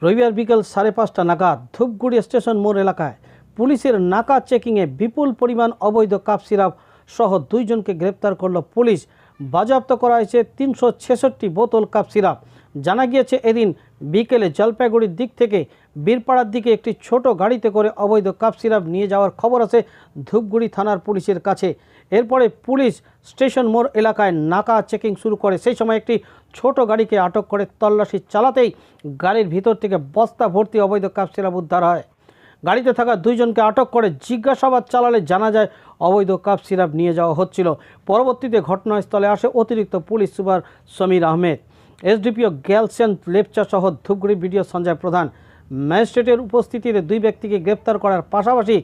রবিবার বিকেল 5:30 নাগাদ ধূপগুড়ি স্টেশন মোড় এলাকায় পুলিশের নাকা চেকিংয়ে বিপুল পরিমাণ অবৈধ কাপ সিরাপ সহ দুইজনকে গ্রেপ্তার করল পুলিশ। বাজেয়াপ্ত করা হয়েছে 366 বোতল কাপ সিরাপ। জানা গিয়েছে এদিন বিকেলে জলপাইগুড়ির দিক থেকে বীরপাড়ার দিকে একটি ছোট গাড়িতে করে অবৈধ কাপ সিরাপ নিয়ে যাওয়ার খবর আছে ধূপগুড়ি থানার পুলিশের কাছে। এরপরে পুলিশ স্টেশন মোড় এলাকায় নাকা চেকিং শুরু করে। সেই সময় একটি ছোট গাড়িকে আটক করে তল্লাশি চালাতেই গাড়ির ভিতর থেকে বস্তা ভর্তি অবৈধ কাপ সিরাপ উদ্ধার হয়। গাড়িতে থাকা দুইজনকে আটক করে জিজ্ঞাসাবাদ চালালে জানা যায় অবৈধ কাপ সিরাপ নিয়ে যাওয়া হচ্ছিল। পরবর্তীতে ঘটনাস্থলে আসে অতিরিক্ত police super Samir Ahmed, SDPO Gyalsen Lepcha সহ ধূপগুড়ি বিডিও সঞ্জয় প্রধান। ম্যাজিস্ট্রেটের উপস্থিতিতে দুই ব্যক্তিকে গ্রেপ্তার করার পাশাপাশি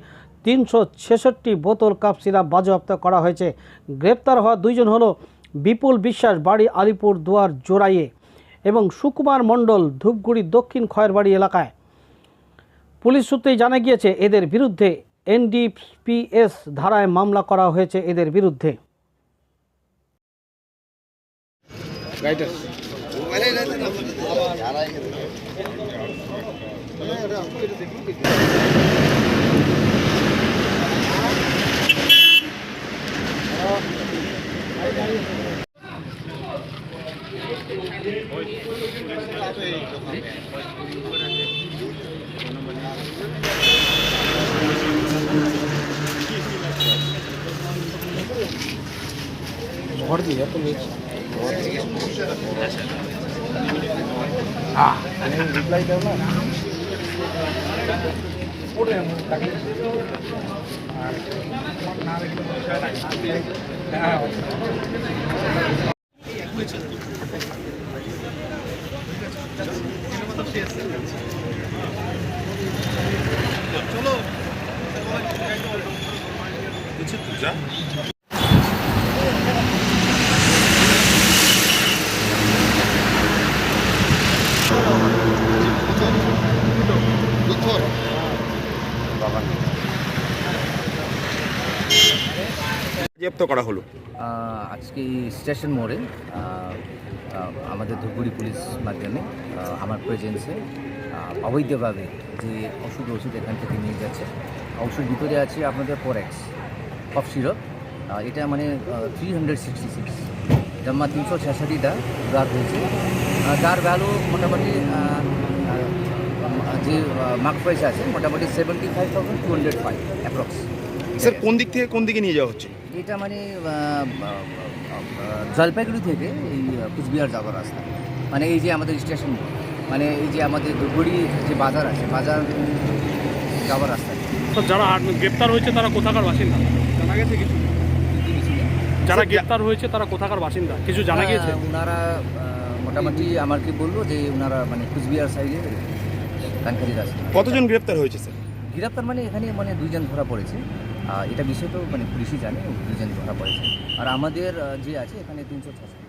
366 বোতল কাপ সিরাপ বাজেয়াপ্ত করা হয়েছে। গ্রেপ্তার হওয়া দুইজন হলো বিপুল বিশ্বাস, বাড়ি আলিপুর দুয়ার জোড়াইয়ে, এবং সুকুমার মণ্ডল, ধূপগুড়ি দক্ষিণ খয়েরবাড়ি এলাকায়। পুলিশ সূত্রেই জানা গিয়েছে এদের বিরুদ্ধে এনডিপিএস ধারায় মামলা করা হয়েছে এদের বিরুদ্ধে। भर दिया तो नीचे रिप्लाई दो ना चलो पूजा বাজেয়াপ্ত করা হলো আজকে স্টেশন মোড়ে আমাদের ধূপগুড়ি পুলিশ মাধ্যমে আমার প্রেজেন্সে অবৈধভাবে যে ওষুধ এখান থেকে নিয়ে যাচ্ছে। ওষুধ ভিতরে আছে আপনাদের ফোরেক্স কফ সিরাপ, এটা মানে 366 জমা 366টা উদ্ধার হয়েছে, যার ভ্যালু মোটামুটি যে মার্ক প্রাইস আছে মোটামুটি 75,205 অ্যাপ্রক্স। স্যার কোন দিক থেকে কোন দিকে নিয়ে যাওয়া হচ্ছে? এটা মানে জলপাইগুড়ি থেকে এই কুচবিহার যাওয়ার রাস্তা, মানে এই যে আমাদের স্টেশন, মানে এই যে আমাদের ধূপগুড়ি যে বাজার আছে, বাজার যাওয়ার রাস্তা। তো যারা গ্রেপ্তার হয়েছে তারা কোথাকার বাসিন্দা জানা গেছে কিছু? যারা গ্রেপ্তার হয়েছে তারা কোথাকার বাসিন্দা কিছু জানা গিয়েছে? ওনারা মোটামুটি আমাকে বললো যে ওনারা মানে কুচবিহার সাইডে কানখালি রাস্তা। কতজন গ্রেপ্তার হয়েছে স্যার? গ্রেপ্তার মানে এখানে মানে দুইজন ধরা পড়েছে, এটা বিষয় তো মানে পুলিশই জানে, দুইজন ধরা পড়েছে। আর আমাদের যে আছে এখানে 366